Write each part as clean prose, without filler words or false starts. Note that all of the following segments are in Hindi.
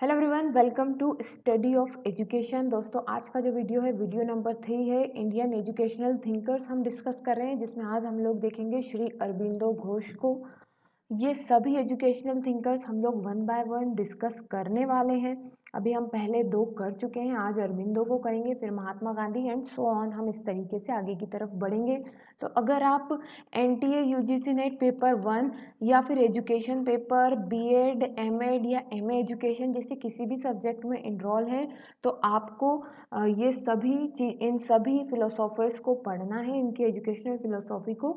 Hello everyone, welcome to study of education. दोस्तों, आज का जो वीडियो है वीडियो नंबर 3 है। इंडियन एजुकेशनल थिंकर्स हम डिस्कस कर रहे हैं, जिसमें आज हम लोग देखेंगे श्री अरबिंदो घोष को। ये सभी एजुकेशनल थिंकर्स हम लोग वन बाय वन डिस्कस करने वाले हैं। अभी हम पहले 2 कर चुके हैं, आज अरबिंदो को करेंगे, फिर Mahatma Gandhi and so on. हम इस तरीके से आगे की तरफ बढ़ेंगे। तो अगर आप एनटीए यूजीसी नेट पेपर 1 या फिर एजुकेशन पेपर बीएड एमएड या एमए एजुकेशन जैसे किसी भी सब्जेक्ट में इनरोल है, तो आपको ये इन सभी फिलोसोफर्स को पढ़ना है, इनकी एजुकेशनल फिलोसॉफी को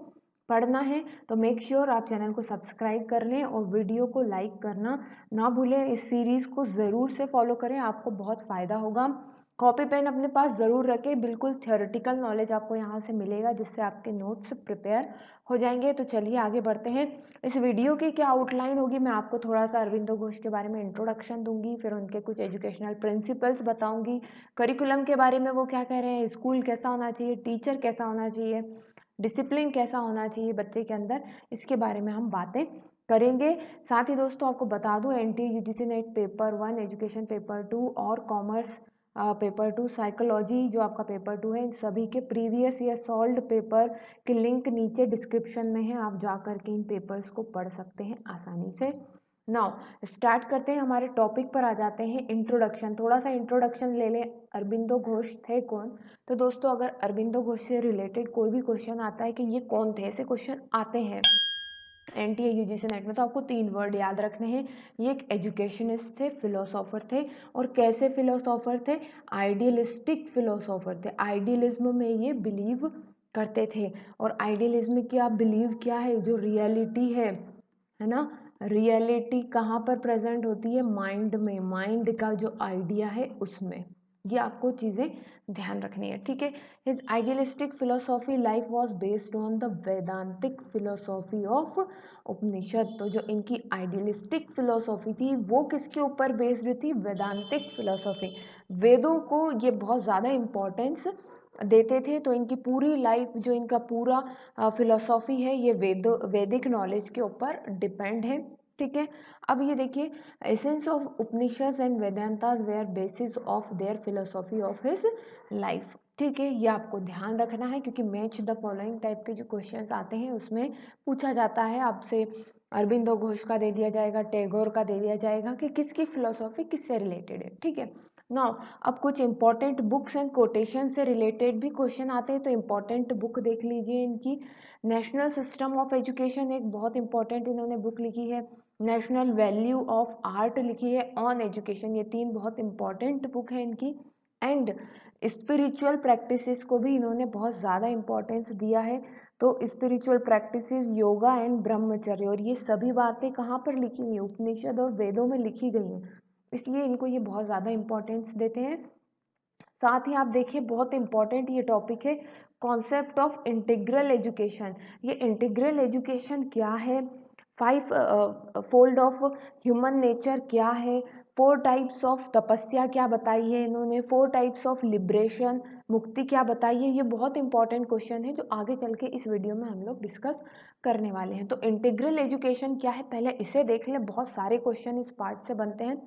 पढ़ना है। तो मेक श्योर आप चैनल को सब्सक्राइब कर लें और वीडियो को लाइक करना ना भूलें। इस सीरीज़ को ज़रूर से फॉलो करें, आपको बहुत फ़ायदा होगा। कॉपी पेन अपने पास ज़रूर रखें, बिल्कुल थ्योरेटिकल नॉलेज आपको यहाँ से मिलेगा, जिससे आपके नोट्स प्रिपेयर हो जाएंगे। तो चलिए आगे बढ़ते हैं। इस वीडियो की क्या आउटलाइन होगी, मैं आपको थोड़ा सा अरबिंदो घोष के बारे में इंट्रोडक्शन दूंगी, फिर उनके कुछ एजुकेशनल प्रिंसिपल्स बताऊंगी, करिकुलम के बारे में वो क्या कह रहे हैं, स्कूल कैसा होना चाहिए, टीचर कैसा होना चाहिए, डिसिप्लिन कैसा होना चाहिए बच्चे के अंदर, इसके बारे में हम बातें करेंगे। साथ ही दोस्तों आपको बता दूं, NTA UGC net paper 1, education paper 2 और कॉमर्स पेपर 2, साइकोलॉजी जो आपका पेपर 2 है, इन सभी के प्रीवियस या सॉल्व्ड पेपर के लिंक नीचे डिस्क्रिप्शन में है, आप जा कर के इन पेपर्स को पढ़ सकते हैं आसानी से। नाउ स्टार्ट करते हैं, हमारे टॉपिक पर आ जाते हैं। इंट्रोडक्शन, थोड़ा सा इंट्रोडक्शन ले लें। अरबिंदो घोष थे कौन? तो दोस्तों, अगर अरबिंदो घोष से रिलेटेड कोई भी क्वेश्चन आता है कि ये कौन थे, ऐसे क्वेश्चन आते हैं एनटीए यूजीसी नेट में, तो आपको 3 वर्ड याद रखने हैं। ये एक एजुकेशनिस्ट थे, फिलोसोफर थे, और कैसे फिलोसोफर थे? आइडियलिस्टिक फिलोसोफर थे। आइडियलिज्म में ये बिलीव करते थे। और आइडियलिज्म की आप बिलीव क्या है, जो रियलिटी है ना, रियलिटी कहाँ पर प्रेजेंट होती है? माइंड में। माइंड का जो आइडिया है उसमें, ये आपको चीज़ें ध्यान रखनी है, ठीक है। His idealistic philosophy life was based on the Vedantic philosophy of Upanishad. तो जो इनकी आइडियलिस्टिक फिलोसॉफी थी वो किसके ऊपर बेस्ड थी? वेदांतिक फिलोसॉफी। वेदों को ये बहुत ज़्यादा इम्पोर्टेंस देते थे। तो इनकी पूरी लाइफ, जो इनका पूरा फिलोसॉफी है, ये वैदिक नॉलेज के ऊपर डिपेंड है, ठीक है। अब ये देखिए, essence of Upanishad and Vedantas were basis of their philosophy of his life, ठीक है। ये आपको ध्यान रखना है, क्योंकि मैच द फॉलोइंग टाइप के जो क्वेश्चंस आते हैं उसमें पूछा जाता है आपसे। अरबिंदो घोष का दे दिया जाएगा, टैगोर का दे दिया जाएगा कि किसकी फिलोसॉफी किससे रिलेटेड है, ठीक है। नाउ अब कुछ इंपॉर्टेंट बुक्स एंड कोटेशन से रिलेटेड भी क्वेश्चन आते हैं। तो इंपॉर्टेंट बुक देख लीजिए इनकी। नेशनल सिस्टम ऑफ एजुकेशन एक बहुत इंपॉर्टेंट इन्होंने बुक लिखी है। नेशनल वैल्यू ऑफ आर्ट लिखी है। ऑन एजुकेशन, ये 3 बहुत इंपॉर्टेंट बुक है इनकी। एंड स्पिरिचुअल प्रैक्टिसेस को भी इन्होंने बहुत ज़्यादा इंपॉर्टेंस दिया है। तो स्पिरिचुअल प्रैक्टिसेस, योगा एंड ब्रह्मचर्य, और ये सभी बातें कहाँ पर लिखी हुई है? उपनिषद और वेदों में लिखी गई हैं, इसलिए इनको ये बहुत ज़्यादा इंपॉर्टेंस देते हैं। साथ ही आप देखिए, बहुत इंपॉर्टेंट ये टॉपिक है, कॉन्सेप्ट ऑफ इंटीग्रल एजुकेशन। ये इंटीग्रल एजुकेशन क्या है? 5 फोल्ड ऑफ ह्यूमन नेचर क्या है? 4 टाइप्स ऑफ तपस्या क्या बताई है इन्होंने? 4 टाइप्स ऑफ लिबरेशन, मुक्ति क्या बताई है? ये बहुत इंपॉर्टेंट क्वेश्चन है, जो आगे चल के इस वीडियो में हम लोग डिस्कस करने वाले हैं। तो इंटीग्रल एजुकेशन क्या है, पहले इसे देख लें। बहुत सारे क्वेश्चन इस पार्ट से बनते हैं।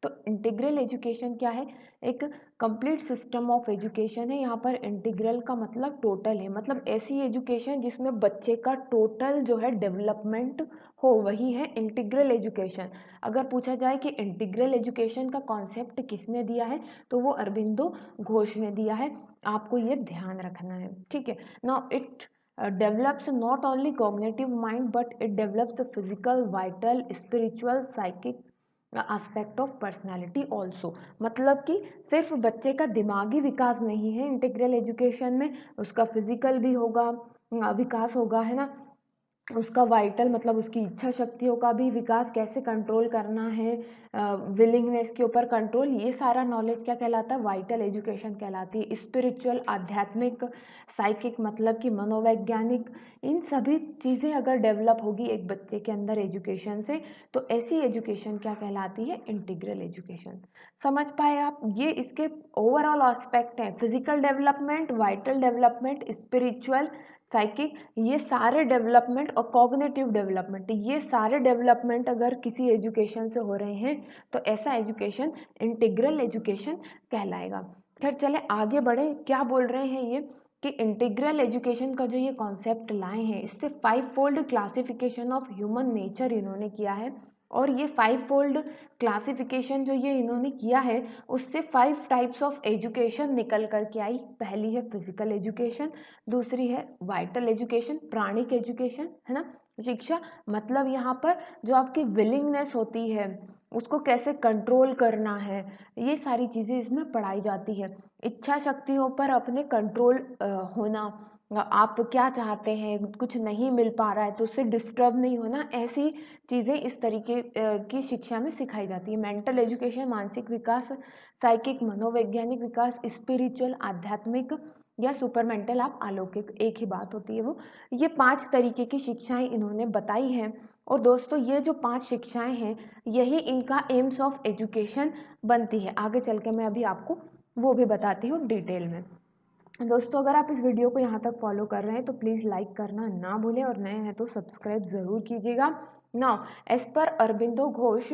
तो इंटीग्रल एजुकेशन क्या है? एक कंप्लीट सिस्टम ऑफ एजुकेशन है। यहाँ पर इंटीग्रल का मतलब टोटल है, मतलब ऐसी एजुकेशन जिसमें बच्चे का टोटल जो है डेवलपमेंट हो, वही है इंटीग्रल एजुकेशन। अगर पूछा जाए कि इंटीग्रल एजुकेशन का कॉन्सेप्ट किसने दिया है, तो वो अरबिंदो घोष ने दिया है। आपको ये ध्यान रखना है, ठीक है। Now it develops not only cognitive mind but it develops a physical, vital, spiritual, psychic aspect of personality also. मतलब कि सिर्फ बच्चे का दिमागी विकास नहीं है इंटीग्रल एजुकेशन में, उसका फिजिकल भी होगा, विकास होगा, है ना। उसका वाइटल मतलब उसकी इच्छा शक्तियों का भी विकास, कैसे कंट्रोल करना है, विलिंगनेस के ऊपर कंट्रोल, ये सारा नॉलेज क्या कहलाता है? वाइटल एजुकेशन कहलाती है। स्पिरिचुअल, आध्यात्मिक, साइकिक मतलब कि मनोवैज्ञानिक, इन सभी चीज़ें अगर डेवलप होगी एक बच्चे के अंदर एजुकेशन से, तो ऐसी एजुकेशन क्या कहलाती है? Integral education. समझ पाए आप? ये इसके ओवरऑल एस्पेक्ट हैं, physical development, vital development, spiritual, psychic, ये सारे डेवलपमेंट और कॉग्निटिव डेवलपमेंट, ये सारे डेवलपमेंट अगर किसी एजुकेशन से हो रहे हैं तो ऐसा एजुकेशन इंटीग्रल एजुकेशन कहलाएगा। फिर चले आगे बढ़े, क्या बोल रहे हैं ये कि इंटीग्रल एजुकेशन का जो ये कॉन्सेप्ट लाए हैं, इससे 5 fold classification of human nature इन्होंने किया है। और ये 5 फोल्ड क्लासिफिकेशन जो ये इन्होंने किया है, उससे 5 टाइप्स ऑफ एजुकेशन निकल कर के आई। पहली है फिजिकल एजुकेशन, दूसरी है वाइटल एजुकेशन, प्राणिक एजुकेशन, है ना, शिक्षा, मतलब यहाँ पर जो आपकी विलिंगनेस होती है उसको कैसे कंट्रोल करना है, ये सारी चीज़ें इसमें पढ़ाई जाती है। इच्छा शक्तियों पर अपने कंट्रोल होना, आप क्या चाहते हैं, कुछ नहीं मिल पा रहा है तो उससे डिस्टर्ब नहीं होना, ऐसी चीज़ें इस तरीके की शिक्षा में सिखाई जाती है। मेंटल एजुकेशन मानसिक विकास, साइकिक मनोवैज्ञानिक विकास, स्पिरिचुअल आध्यात्मिक या सुपर मेंटल आप अलौकिक, एक ही बात होती है वो। ये 5 तरीके की शिक्षाएं इन्होंने बताई हैं। और दोस्तों ये जो 5 शिक्षाएं हैं यही इनका एम्स ऑफ एजुकेशन बनती है। आगे चल के मैं अभी आपको वो भी बताती हूँ डिटेल में। दोस्तों अगर आप इस वीडियो को यहाँ तक फॉलो कर रहे हैं तो प्लीज़ लाइक करना ना भूलें और नए हैं तो सब्सक्राइब ज़रूर कीजिएगा। नाउ एज पर Aurobindo Ghosh,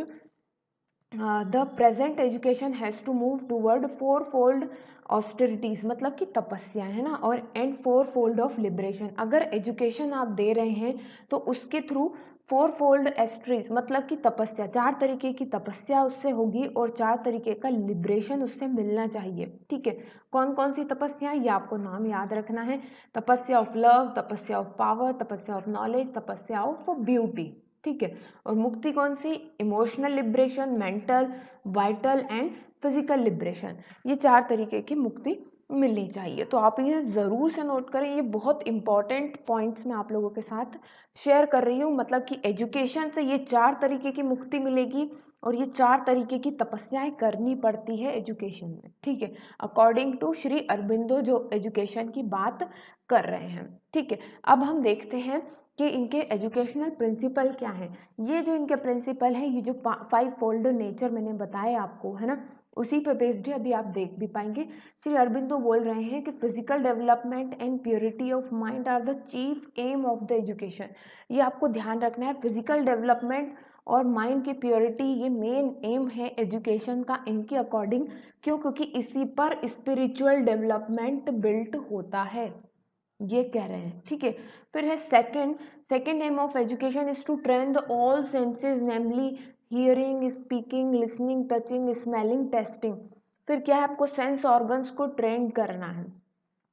the present education has to move toward 4 fold austerities, मतलब कि तपस्या, है ना, और एंड 4 फोल्ड ऑफ लिबरेशन। अगर एजुकेशन आप दे रहे हैं तो उसके थ्रू 4 फोल्ड एस्ट्रीज, मतलब कि तपस्या, 4 तरीके की तपस्या उससे होगी और 4 तरीके का लिबरेशन उससे मिलना चाहिए। ठीक है, कौन कौन सी तपस्या, ये आपको नाम याद रखना है। Tapasya of love, tapasya of power, tapasya of knowledge, tapasya of beauty. ठीक है, और मुक्ति कौन सी, emotional liberation, mental, vital and physical liberation, ये 4 तरीके की मुक्ति मिलनी चाहिए। तो आप ये ज़रूर से नोट करें, ये बहुत इंपॉर्टेंट पॉइंट्स मैं आप लोगों के साथ शेयर कर रही हूँ। मतलब कि एजुकेशन से ये 4 तरीके की मुक्ति मिलेगी और ये 4 तरीके की तपस्याएं करनी पड़ती है एजुकेशन में। ठीक है, अकॉर्डिंग टू श्री अरबिंदो जो एजुकेशन की बात कर रहे हैं। ठीक है, अब हम देखते हैं कि इनके एजुकेशनल प्रिंसिपल क्या हैं। ये जो इनके प्रिंसिपल हैं, ये जो 5 फोल्ड नेचर मैंने बताया आपको, है ना, उसी पे बेस्ड है। अभी आप देख भी पाएंगे। श्री अरबिंदो बोल रहे हैं कि physical development and purity of mind are the chief aim of the education. ये आपको ध्यान रखना है, फिजिकल डेवलपमेंट और माइंड की प्योरिटी ये मेन एम है एजुकेशन का इनके अकॉर्डिंग। क्यों, क्योंकि इसी पर स्पिरिचुअल डेवलपमेंट बिल्ट होता है, ये कह रहे हैं। ठीक है, फिर है second aim of education is to train the all senses, namely hearing, speaking, listening, touching, smelling, tasting. फिर क्या है, आपको सेंस ऑर्गन्स को ट्रेन करना है।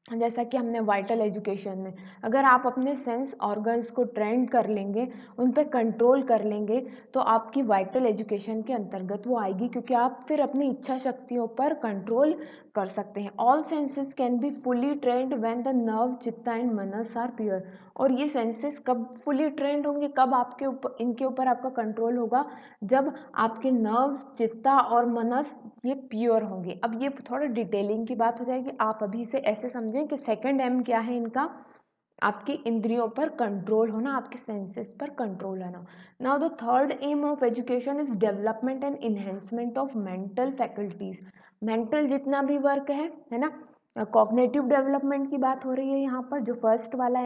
जैसा कि हमने वाइटल एजुकेशन में, अगर आप अपने सेंस ऑर्गन्स को ट्रेन कर लेंगे, उन पर कंट्रोल कर लेंगे, तो आपकी वाइटल एजुकेशन के अंतर्गत वो आएगी, क्योंकि आप फिर अपनी इच्छा शक्तियों पर कंट्रोल कर सकते हैं। All senses can be fully trend when the nerve, चित्ता एंड मनस आर प्योर। और ये सेंसेस कब फुली ट्रेंड होंगे, कब आपके ऊपर इनके ऊपर आपका कंट्रोल होगा, जब आपके नर्व्स, चित्ता और मनस ये प्योर होंगे। अब ये थोड़ा डिटेलिंग की बात हो जाएगी, आप अभी इसे ऐसे समझें कि सेकंड एम क्या है इनका, आपकी इंद्रियों पर कंट्रोल होना, आपके सेंसेस पर कंट्रोल होना। Now the third aim of education is development and enhancement of mental faculties. Mental जितना भी वर्क है ना, कॉग्निटिव डेवलपमेंट की बात हो रही है यहाँ पर, जो फर्स्ट वाला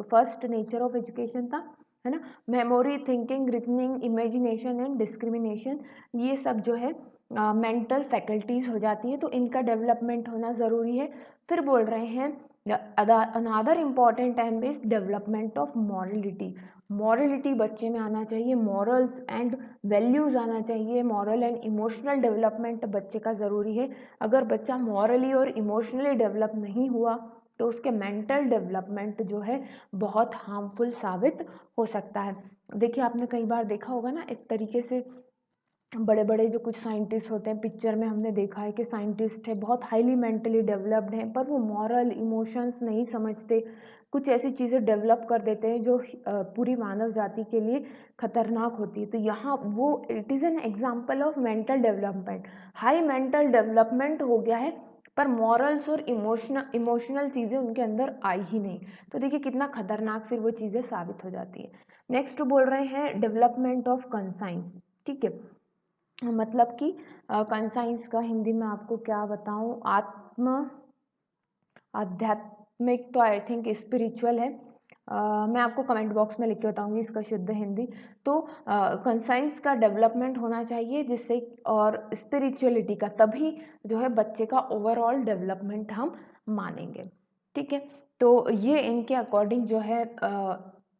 फर्स्ट नेचर ऑफ एजुकेशन था, है ना, memory, thinking, reasoning, imagination and discrimination, ये सब जो है मेंटल फैकल्टीज हो जाती है, तो इनका डेवलपमेंट होना ज़रूरी है। फिर बोल रहे हैं another important time is development of morality. Morality बच्चे में आना चाहिए, मॉरल्स एंड वैल्यूज़ आना चाहिए, मॉरल एंड इमोशनल डेवलपमेंट बच्चे का ज़रूरी है। अगर बच्चा मॉरली और इमोशनली डेवलप नहीं हुआ तो उसके मेंटल डेवलपमेंट जो है बहुत हार्मफुल साबित हो सकता है। देखिए आपने कई बार देखा होगा ना, इस तरीके से बड़े बड़े जो कुछ साइंटिस्ट होते हैं, पिक्चर में हमने देखा है कि साइंटिस्ट है, बहुत हाईली मेंटली डेवलप्ड हैं, पर वो मॉरल इमोशंस नहीं समझते, कुछ ऐसी चीज़ें डेवलप कर देते हैं जो पूरी मानव जाति के लिए खतरनाक होती है। तो यहाँ वो it is an example of mental development, high mental development हो गया है पर मॉरल्स और इमोशनल चीज़ें उनके अंदर आई ही नहीं। तो देखिए कितना खतरनाक फिर वो चीज़ें साबित हो जाती है। नेक्स्ट बोल रहे हैं डेवलपमेंट ऑफ कंसाइंस। ठीक है, मतलब कि कंसाइंस का हिंदी में आपको क्या बताऊं, आध्यात्म इसमें तो आई थिंक स्पिरिचुअल है, मैं आपको कमेंट बॉक्स में लिख के बताऊंगी इसका शुद्ध हिंदी। तो कंसाइंस का डेवलपमेंट होना चाहिए जिससे, और स्पिरिचुअलिटी का, तभी जो है बच्चे का ओवरऑल डेवलपमेंट हम मानेंगे। ठीक है, तो ये इनके अकॉर्डिंग जो है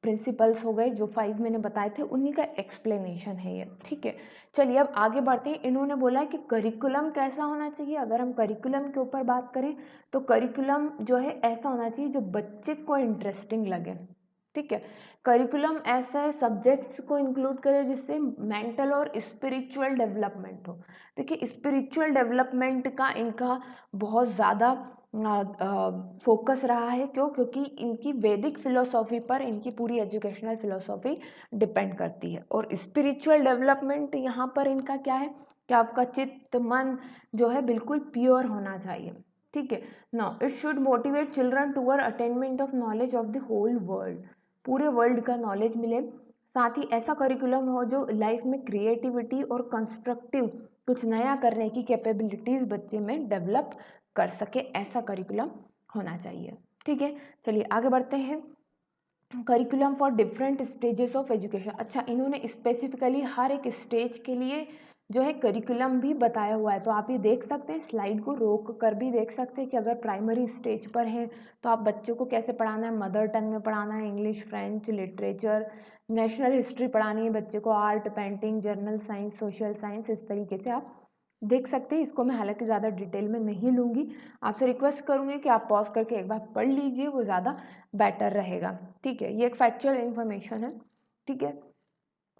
प्रिंसिपल्स हो गए, जो 5 मैंने बताए थे उन्हीं का एक्सप्लेनेशन है ये। ठीक है, चलिए अब आगे बढ़ते हैं। इन्होंने बोला है कि करिकुलम कैसा होना चाहिए। अगर हम करिकुलम के ऊपर बात करें तो करिकुलम जो है ऐसा होना चाहिए जो बच्चे को इंटरेस्टिंग लगे। ठीक है, करिकुलम ऐसा है सब्जेक्ट्स को इंक्लूड करे जिससे मेंटल और स्पिरिचुअल डेवलपमेंट हो। देखिए स्पिरिचुअल डेवलपमेंट का इनका बहुत ज़्यादा फोकस रहा है। क्यों? क्योंकि इनकी वैदिक फिलोसॉफी पर इनकी पूरी एजुकेशनल फिलोसॉफी डिपेंड करती है। और स्पिरिचुअल डेवलपमेंट यहाँ पर इनका क्या है कि आपका चित्त मन जो है बिल्कुल प्योर होना चाहिए। ठीक है, now it should motivate children toward attainment of knowledge of the whole world, पूरे वर्ल्ड का नॉलेज मिले। साथ ही ऐसा करिकुलम हो जो लाइफ में क्रिएटिविटी और कंस्ट्रक्टिव कुछ नया करने की कैपेबिलिटीज बच्चे में डेवलप कर सके, ऐसा करिकुलम होना चाहिए। ठीक है, चलिए आगे बढ़ते हैं। Curriculum for different stages of education. अच्छा, इन्होंने स्पेसिफिकली हर एक स्टेज के लिए जो है करिकुलम भी बताया हुआ है। तो आप ये देख सकते हैं, स्लाइड को रोक कर भी देख सकते हैं कि अगर प्राइमरी स्टेज पर हैं तो आप बच्चों को कैसे पढ़ाना है, मदर टंग में पढ़ाना है, English, French, literature, national history पढ़ानी है बच्चे को, art, painting, journal science, social science, इस तरीके से आप देख सकते हैं। इसको मैं हालांकि ज़्यादा डिटेल में नहीं लूँगी, आपसे रिक्वेस्ट करूँगी कि आप पॉज करके एक बार पढ़ लीजिए, वो ज़्यादा बेटर रहेगा। ठीक है, ये एक फैक्चुअल इन्फॉर्मेशन है। ठीक है,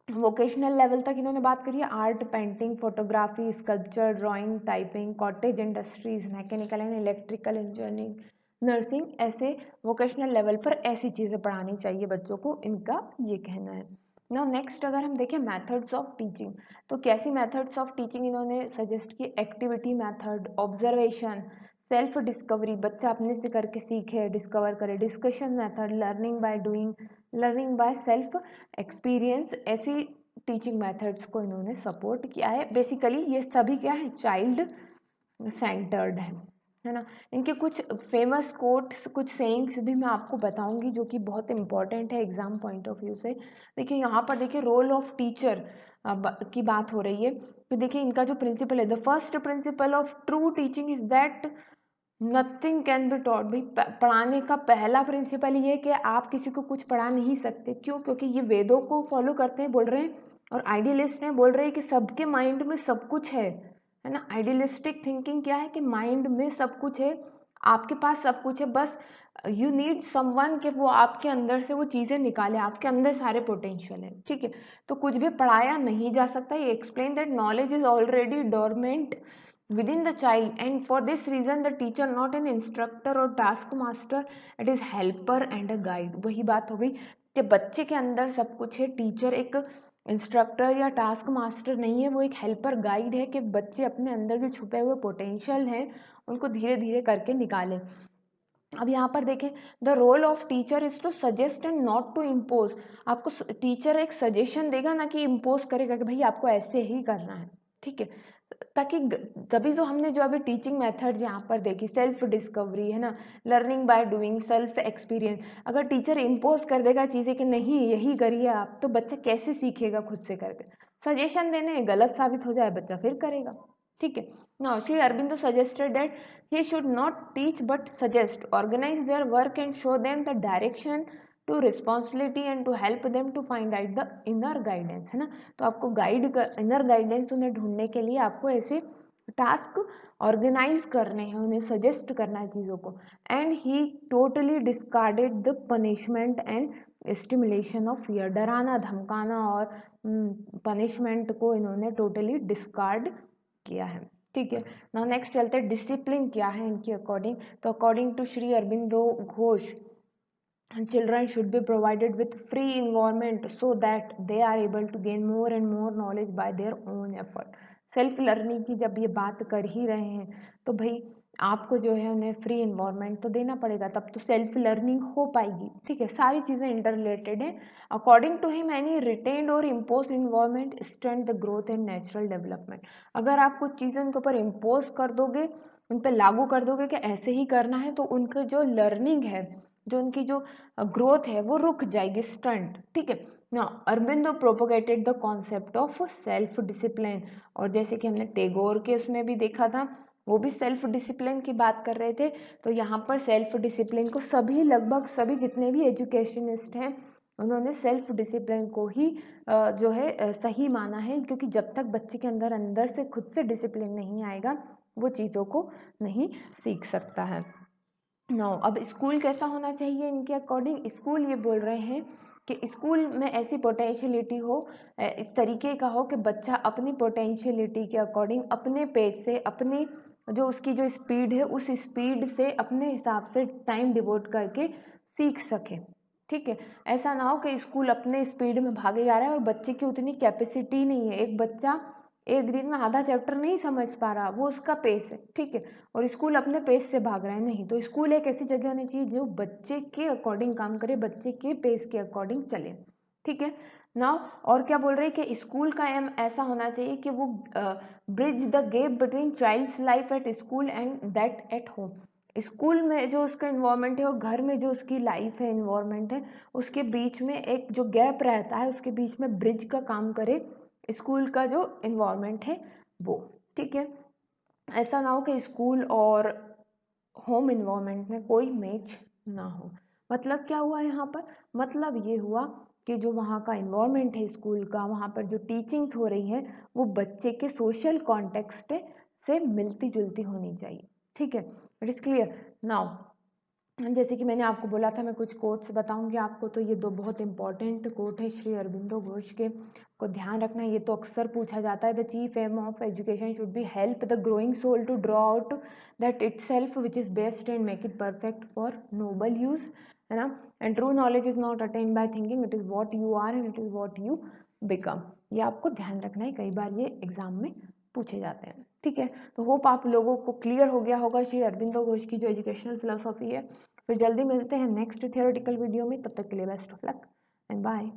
वोकेशनल लेवल तक इन्होंने बात करी है। Art, painting, photography, sculpture, drawing, typing, cottage industries, mechanical and electrical engineering, nursing, ऐसे वोकेशनल लेवल पर ऐसी चीज़ें पढ़ानी चाहिए बच्चों को, इनका ये कहना है। नाउ नेक्स्ट अगर हम देखें मेथड्स ऑफ टीचिंग, तो कैसी मेथड्स ऑफ टीचिंग इन्होंने सजेस्ट की? Activity method, observation, self discovery, बच्चा अपने से करके सीखे, डिस्कवर करे, discussion method, learning by doing, learning by self experience, ऐसी टीचिंग मेथड्स को इन्होंने सपोर्ट किया है। बेसिकली ये सभी क्या है, चाइल्ड सेंटर्ड है ना। इनके कुछ फेमस कोट्स, कुछ सेइंग्स भी मैं आपको बताऊंगी जो कि बहुत इंपॉर्टेंट है एग्जाम पॉइंट ऑफ व्यू से। देखिए यहाँ पर देखिए रोल ऑफ टीचर की बात हो रही है। तो देखिए इनका जो प्रिंसिपल है, the first principle of true teaching is that nothing can be taught. भाई पढ़ाने का पहला प्रिंसिपल ये है कि आप किसी को कुछ पढ़ा नहीं सकते। क्यों? क्योंकि ये वेदों को फॉलो करते हैं, बोल रहे हैं, और आइडियलिस्ट हैं, बोल रहे हैं कि सबके माइंड में सब कुछ है ना। आइडियलिस्टिक थिंकिंग क्या है कि माइंड में सब कुछ है, आपके पास सब कुछ है, बस यू नीड समवन कि वो आपके अंदर से वो चीज़ें निकाले, आपके अंदर सारे पोटेंशियल है। ठीक है, तो कुछ भी पढ़ाया नहीं जा सकता। ये explain that knowledge is already dormant within the child, and for this reason the teacher not an instructor or task master, it is helper and a guide। वही बात हो गई कि बच्चे के अंदर सब कुछ है, टीचर एक इंस्ट्रक्टर या टास्क मास्टर नहीं है, वो एक हेल्पर गाइड है कि बच्चे अपने अंदर जो छुपे हुए पोटेंशियल हैं उनको धीरे धीरे करके निकालें। अब यहाँ पर देखें, the role of teacher is to suggest and not to impose. आपको टीचर एक सजेशन देगा ना कि इम्पोज करेगा कि भाई आपको ऐसे ही करना है। ठीक है, ताकि तभी तो हमने जो अभी टीचिंग मेथड यहाँ पर देखी, सेल्फ डिस्कवरी है ना, learning by doing, self experience. अगर टीचर इम्पोज कर देगा चीज़ें कि नहीं यही करिए आप, तो बच्चा कैसे सीखेगा खुद से करके? सजेशन देने गलत साबित हो जाए, बच्चा फिर करेगा। ठीक है, now Shri Aurobindo suggested that he should not teach but suggest, organize their work and show them the direction to responsibility and to help them to find out the inner guidance, है ना। तो आपको गाइड कर, इनर गाइडेंस उन्हें ढूंढने के लिए आपको ऐसे टास्क ऑर्गेनाइज करने हैं, उन्हें सजेस्ट करना है चीज़ों को। And he totally discarded the punishment and stimulation of fear, डराना धमकाना और पनिशमेंट को इन्होंने टोटली डिस्कार्ड किया है। ठीक है, नाउ नेक्स्ट चलते हैं डिसिप्लिन क्या है इनकी अकॉर्डिंग। तो according to Shri Aurobindo Ghosh, children should be provided with free environment so that they are able to gain more and more knowledge by their own effort। Self learning की जब ये बात कर ही रहे हैं तो भाई आपको जो है उन्हें फ्री इन्वायरमेंट तो देना पड़ेगा, तब तो सेल्फ लर्निंग हो पाएगी। ठीक है, सारी चीज़ें इंटर रिलेटेड हैं। According to him any retained और impose environment stunt the growth and natural development. अगर आप कुछ चीज़ें उनके ऊपर इम्पोज कर दोगे, उन पर लागू कर दोगे कि ऐसे ही करना है, तो उनकी जो लर्निंग है, जो उनकी जो ग्रोथ है, वो रुक जाएगी, स्टंट। ठीक है ना। Aurobindo propagated the concept of self discipline, और जैसे कि हमने टैगोर के उसमें भी देखा था, वो भी सेल्फ डिसिप्लिन की बात कर रहे थे। तो यहाँ पर सेल्फ डिसिप्लिन को सभी, लगभग सभी जितने भी एजुकेशनिस्ट हैं, उन्होंने सेल्फ डिसिप्लिन को ही जो है सही माना है, क्योंकि जब तक बच्चे के अंदर अंदर से खुद से डिसिप्लिन नहीं आएगा, वो चीज़ों को नहीं सीख सकता है। नो, अब स्कूल कैसा होना चाहिए इनके अकॉर्डिंग? स्कूल ये बोल रहे हैं कि स्कूल में ऐसी पोटेंशियलिटी हो, इस तरीके का हो कि बच्चा अपनी पोटेंशियलिटी के अकॉर्डिंग अपने पेज से, अपनी जो उसकी जो स्पीड है, उस स्पीड से अपने हिसाब से टाइम डिवोट करके सीख सके। ठीक है, ऐसा ना हो कि स्कूल अपने स्पीड में भागे जा रहा है और बच्चे की उतनी कैपेसिटी नहीं है। एक बच्चा एक दिन में आधा चैप्टर नहीं समझ पा रहा, वो उसका पेस है। ठीक है, और स्कूल अपने पेस से भाग रहा है, नहीं। तो स्कूल एक ऐसी जगह होनी चाहिए जो बच्चे के अकॉर्डिंग काम करे, बच्चे के पेस के अकॉर्डिंग चले। ठीक है ना। और क्या बोल रहे हैं कि स्कूल का एम ऐसा होना चाहिए कि वो bridge the gap between child's life at school and that at home. School में जो उसका इन्वायरमेंट है और घर में जो उसकी लाइफ है, इन्वायरमेंट है, उसके बीच में एक जो गैप रहता है, उसके बीच में ब्रिज का काम करे स्कूल का जो इन्वायरमेंट है वो। ठीक है, ऐसा ना हो कि स्कूल और होम इन्वायरमेंट में कोई मैच ना हो। मतलब क्या हुआ यहाँ पर? मतलब ये हुआ कि जो वहाँ का इन्वायरमेंट है स्कूल का, वहाँ पर जो टीचिंग्स हो रही है, वो बच्चे के सोशल कॉन्टेक्स्ट से मिलती जुलती होनी चाहिए। ठीक है, इट इज़ क्लियर नाउ। जैसे कि मैंने आपको बोला था, मैं कुछ कोट्स बताऊंगी आपको, तो ये दो बहुत इंपॉर्टेंट कोट है श्री अरबिंदो घोष के, को ध्यान रखना। ये तो अक्सर पूछा जाता है। The chief aim of education should be help the growing soul to draw out that itself which is best and make it perfect for noble use, है ना। And true knowledge is not attain by thinking, it is what you are and it is what you become. ये आपको ध्यान रखना है, कई बार ये एग्जाम में पूछे जाते हैं। ठीक है, तो होप आप लोगों को क्लियर हो गया होगा श्री अरबिंदो घोष की जो एजुकेशनल फिलोसॉफी है। फिर जल्दी मिलते हैं नेक्स्ट थियोरेटिकल वीडियो में, तब तक के लिए best of luck and bye.